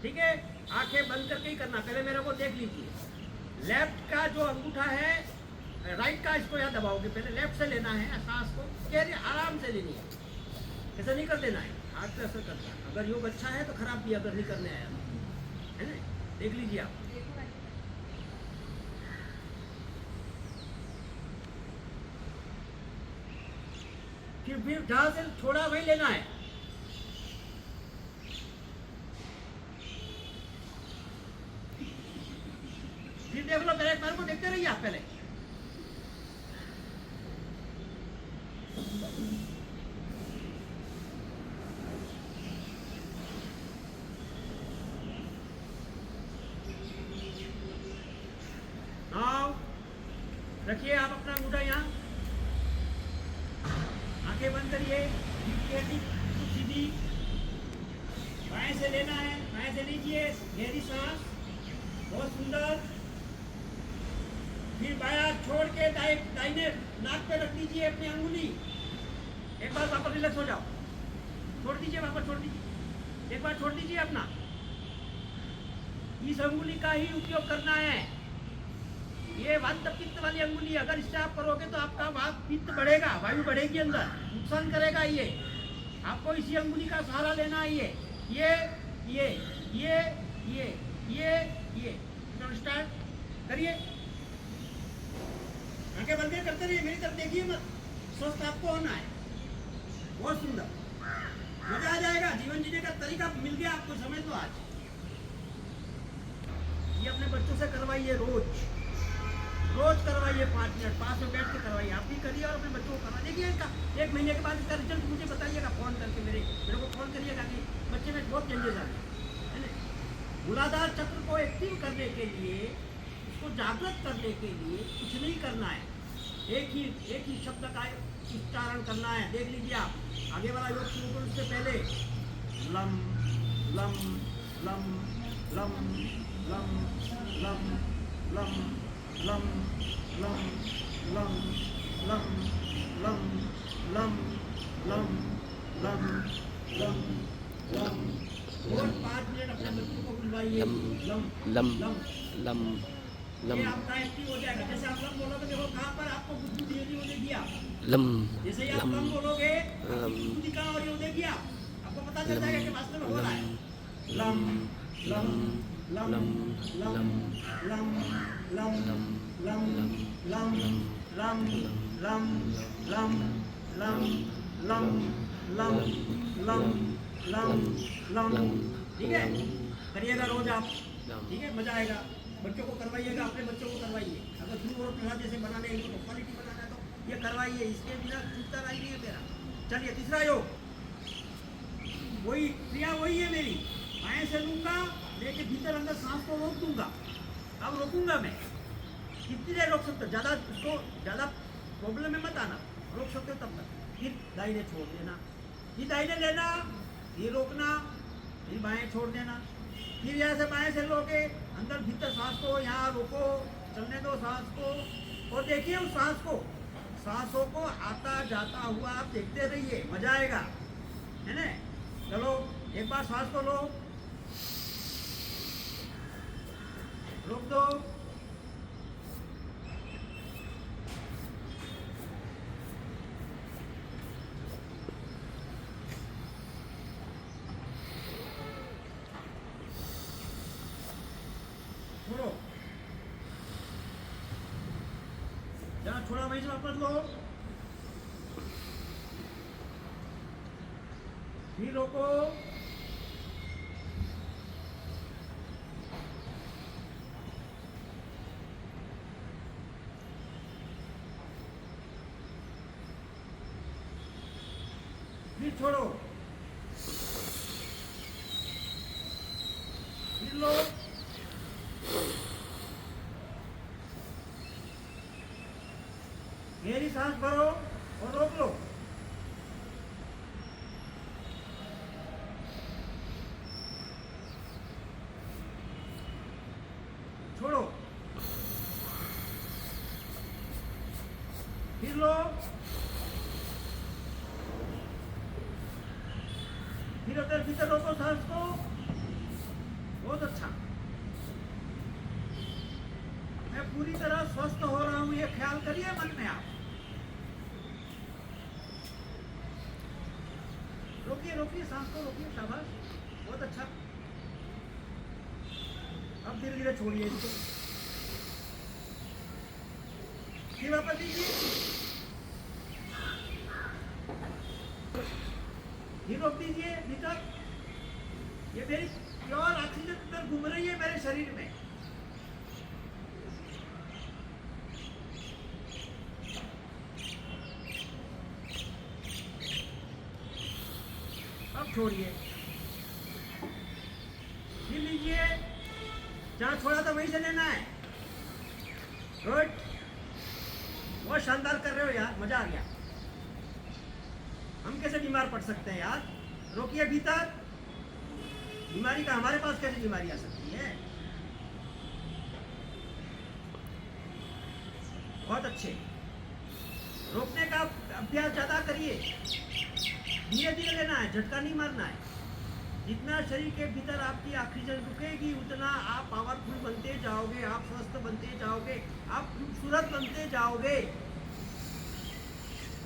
ठीक है, आंखें बंद करके ही करना। पहले मेरे को देख लीजिए। लेफ्ट का जो अंगूठा है, राइट का, इसको यहाँ दबाओगे। पहले लेफ्ट से लेना है सांस को, गहरी आराम से लेनी है, ऐसा नहीं कर देना है, हाथ से ऐसा करना है। अगर योग अच्छा है तो खराब भी, अगर नहीं करने आया है ना, देख लीजिए आप। फिर जहां से छोड़ा वही लेना है। फिर देख लो, पहले एक बार को देखते रहिए आप पहले। नाउ रखिए आप अपना अंगूठा यहाँ, आंखें बंद करिए, सीधी बाएं से लेना है, बाएं से लीजिए गहरी सांस, बहुत सुंदर। फिर बायां छोड़ के दाहिने नाक पे रख दीजिए अपनी अंगुली। एक बार वापस रिलैक्स हो जाओ, छोड़ दीजिए, वापस छोड़ दीजिए, एक बार छोड़ दीजिए अपना। इस अंगुली का ही उपयोग करना है, ये वात पित्त वाली अंगुली। अगर इससे आप करोगे तो आपका वात पित्त बढ़ेगा, वायु बढ़ेगी अंदर, नुकसान करेगा ये। आपको इसी अंगुली का सहारा लेना है। ये ये ये ये ये ये स्टार्ट करिए, आंखें बंद करते रहिए, मेरी तरफ देखिए मत। स्वस्थ आपको होना है, बहुत सुंदर, मजा आ जाएगा। जीवन जीने का तरीका मिल गया आपको, समझ लो आज। ये अपने बच्चों से करवाइए, रोज रोज करवाइए, 5 मिनट पास में बैठ के करवाइए। आप भी करिए और अपने बच्चों को करवा देखिए। इनका 1 महीने के बाद इसका रिजल्ट मुझे बताइएगा, फोन करके मेरे को फोन करिएगा कि बच्चे में बहुत चेंजेस आ गए, है ना। मूलाधार चक्र को एक्टिव करने के लिए, उसको जागृत करने के लिए कुछ नहीं करना है, एक ही शब्द का उच्चारण करना है। देख लीजिए आप, आगे वाला योग शुरू करो उससे पहले lump lump lump lump lump lump lump lump lump lump lump lump lump lump lump lump lump. और 5 मिनट अपने बच्चों को बुलवाइए, लम लम लम लम। ये आपका एक्टिव हो जाएगा। जैसे आप लम बोलोगे, देखो कहाँ पर आपको बुद्धि धीरे हो जाएगी। आप लम जैसे ही आप लम बोलोगे, बुद्धि कहाँ हो रही होगी, आपको पता चल जाएगा कि वास्तव में हो रहा है। Lump lump lump lump lump lump lump lump lump lump lump lump lump lump lump lump lump. ठीक है, करिएगा रोज आप, ठीक है, मजा आएगा। बच्चों को करवाइएगा, अपने बच्चों को करवाइए। अगर ध्रुव और प्रहलाद जैसे बनाने, इनको क्वालिटी बनाना है तो ये करवाइए, इसके बिना छूटता नहीं है मेरा। चलिए तीसरा योग, वही क्रिया वही है मेरी। बाएं से लूंगा, लेके भीतर अंदर सांस को रोक दूंगा। अब रोकूंगा मैं, कितनी देर रोक सकते हो, ज़्यादा उसको ज़्यादा प्रॉब्लम में मत आना, रोक सकते हो तब तक। फिर दाहिने छोड़ देना, फिर दाहिने लेना, फिर रोकना, फिर बाएं छोड़ देना। फिर यहाँ से बाएं से लोगे, अंदर भीतर सांस को यहाँ रोको, चलने दो सांस को, और देखिए उस सांसों को आता जाता हुआ आप देखते रहिए, मजा आएगा, है ना। चलो एक बार सांस को लो, रोक दो, छोड़ो, जहाँ छोड़ा वहीं से वापस लो, फिर रोको, फिर छोड़ो, फिर लो, गहरी सांस भरो और रोक लो, छोड़ो, फिर लो, फिर अंदर भीतर रोको सांस को, करिए मन में आप। रोकिए रोकिए, सांस को रोकिए, शाबाश, बहुत अच्छा। अब धीरे धीरे छोड़िए इसको, फिर वापस दीजिए, फिर रोक दीजिए भीतर। ये मेरी प्योर ऑक्सीजन अंदर घूम रही है मेरे शरीर में। अब छोड़िए, फिर लीजिए, जहाँ छोड़ा था वहीं से लेना है। गुड, बहुत शानदार कर रहे हो यार, मजा आ गया। हम कैसे बीमार पड़ सकते हैं यार? रोकिए भीतर, बीमारी का हमारे पास कैसे बीमारी आ सकती है? बहुत अच्छे, रोकने का अभ्यास ज्यादा करिए, धीरे धीरे लेना है, झटका नहीं मारना है। जितना शरीर के भीतर आपकी ऑक्सीजन रुकेगी उतना आप पावरफुल बनते जाओगे, आप स्वस्थ बनते जाओगे, आप खूबसूरत बनते जाओगे।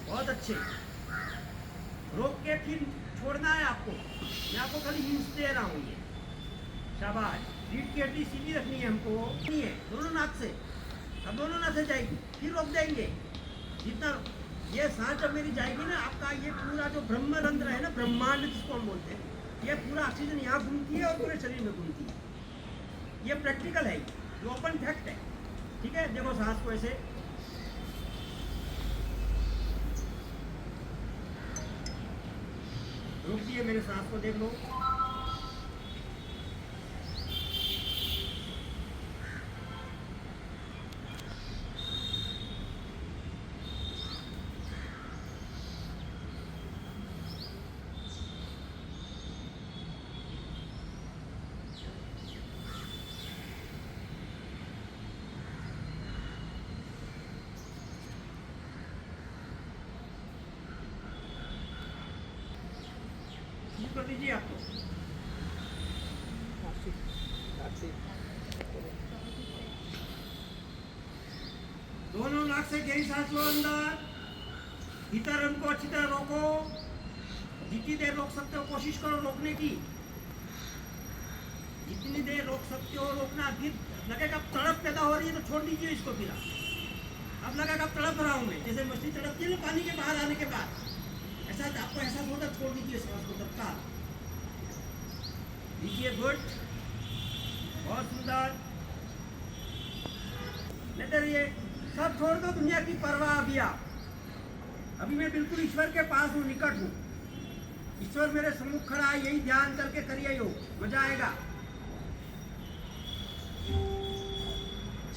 बहुत अच्छे, रोक के फिर छोड़ना है आपको। मैं आपको खाली हिंट्स दे रहा हूँ। ये शाबाश, रीढ़ की हड्डी सीधी रखनी है हमको, नहीं है दोनों नाक से। अब दोनों नाक से जाएगी, फिर रोक देंगे। जितना ये सांस जब मेरी जाएगी ना, आपका ये पूरा जो ब्रह्म रंध्र है ना, ब्रह्मांड जिसको हम बोलते हैं, ये पूरा ऑक्सीजन यहाँ घूमती है और पूरे शरीर में घूमती है। ये प्रैक्टिकल है, ये ओपन फैक्ट है। ठीक है, देखो सांस को ऐसे, रोक दिए, मेरे सांस को देख लो। कर दीजिए आपको, दोनों नाक से गहरी सांस लो अंदर, भीतर उनको अच्छी तरह रोको। जितनी देर रोक सकते हो कोशिश करो रोकने की, जितनी देर रोक सकते हो रोकना। फिर लगेगा तड़प पैदा हो रही है तो छोड़ दीजिए इसको। फिर अब लगेगा तड़प रहा हूँ मैं, जैसे मछली तड़पती है ना पानी के बाहर आने के बाद, ऐसा आपको एहसास होता, छोड़ दीजिए सांस को तत्काल। लीजिए, गुड, बहुत सुंदर। लेते रहिए, सब छोड़ दो दुनिया की परवाह। अभी आप, अभी मैं बिल्कुल ईश्वर के पास हूँ, निकट हूँ। ईश्वर मेरे सम्मुख खड़ा है, यही ध्यान करके करिए योग, मजा आएगा।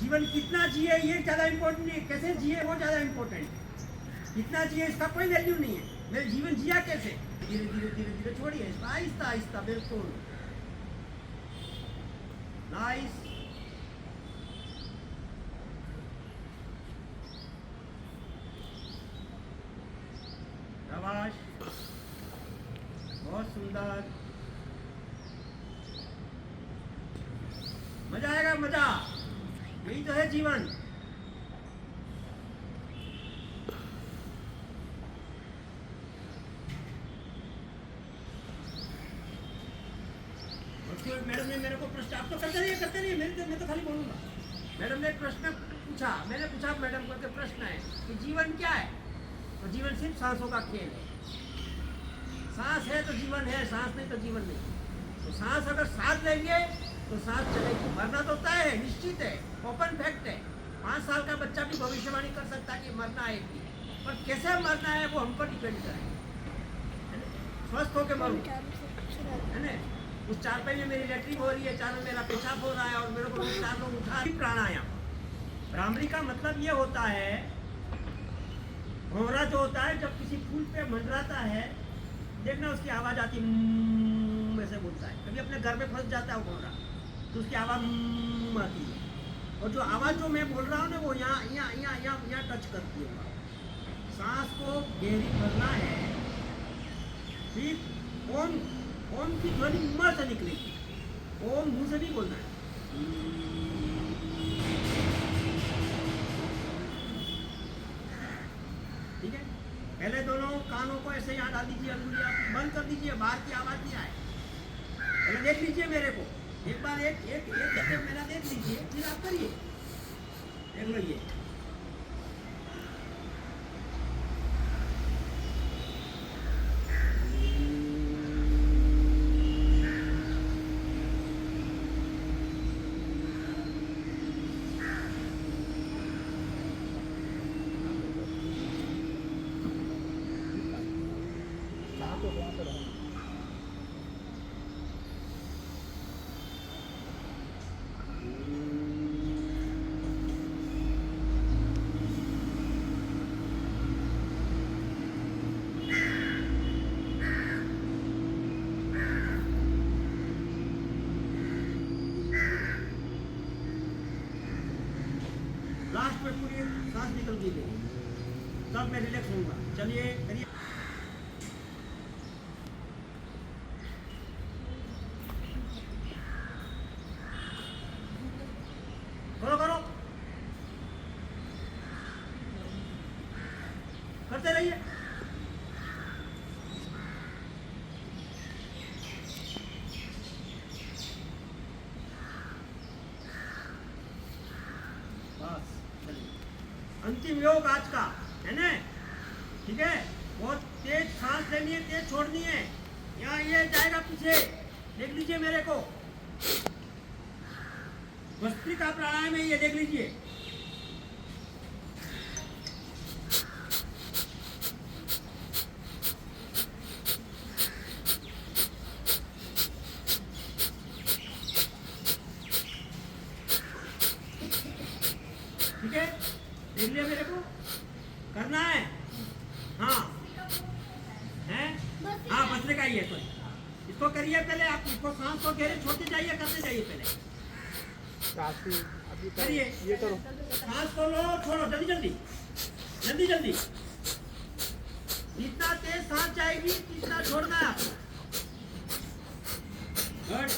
जीवन कितना जिए ये ज्यादा इंपॉर्टेंट नहीं है, कैसे जिए वो ज्यादा इंपॉर्टेंट है। कितना जिए इसका कोई वैल्यू नहीं है, मेरे जीवन जिया कैसे। धीरे धीरे धीरे धीरे छोड़िए, आहिस्ता आहिस्ता, बिल्कुल नाइस। शाबाश, बहुत सुंदर, मजा आएगा, मजा। यही तो है जीवन। मैडम ने मेरे को प्रश्न, आप तो करते रहिए, मैं तो खाली बोलूंगा। मैडम ने एक प्रश्न पूछा, मैंने पूछा मैडम को कि प्रश्न है कि जीवन क्या है, तो जीवन सिर्फ सांसों का खेल है। सांस है तो जीवन है, सांस नहीं तो जीवन नहीं। तो सांस अगर साथ लेंगे तो सांस चलेगी। मरना तो तय है, निश्चित है, ओपन फैक्ट है। 5 साल का बच्चा भी भविष्यवाणी कर सकता है कि मरना है एक दिन, पर कैसे मरना है वो हम पर डिपेंड करे। स्वस्थ होकर मरूं, है ना। उस चारपाई में मेरी लैट्रिन हो रही है, चारों मेरा पेशाब हो रहा है और मेरे को 4 लोग उठा। प्राणायाम, भ्रामरी का मतलब ये होता है, भंवरा जो होता है जब किसी फूल पे मंडराता है, देखना उसकी आवाज आती ऐसे बोलता है। कभी अपने घर में फंस जाता है वो भंवरा, तो उसकी आवाज आती है। और जो आवाज जो मैं बोल रहा हूँ ना, वो यहाँ टच करती है। सांस को गहरी भरना है, फिर ओम की ध्वनि मुंह से निकलेगी। ओम मुंह से नहीं बोलना है। पहले दोनों कानों को ऐसे यहाँ डाल दीजिए, अंगुली आपकी बंद कर दीजिए, बाहर की आवाज नहीं आए। पहले देख लीजिए मेरे को, एक बार एक एक एक स्टेप मेरा देख लीजिए, फिर आप करिए। देख लो ये लास्ट में पूरी सांस निकल दी गई, तब मैं रिलैक्स होऊंगा। चलिए करिए। करो करो, करते रहिए। बस चलिए, अंतिम योग आज का है ना, ठीक है। बहुत तेज सांस लेनी है, तेज छोड़नी है। यहाँ ये जाएगा पीछे, देख लीजिए मेरे को, भस्त्रिका प्राणायाम है ये, देख लीजिए। ठीक है, देख लिया मेरे को, करना है। हाँ है, हाँ भस्त्रिका ही है, सॉरी। इसको करिए पहले आप, इसको सांस को गहरे छोड़ते जाइए, करते जाइए पहले, करिए। ये करो, सांस को लो, छोड़ो, जल्दी जल्दी जल्दी जल्दी। जितना तेज सांस जाएगी, तितना छोड़ना है आपको। गुड।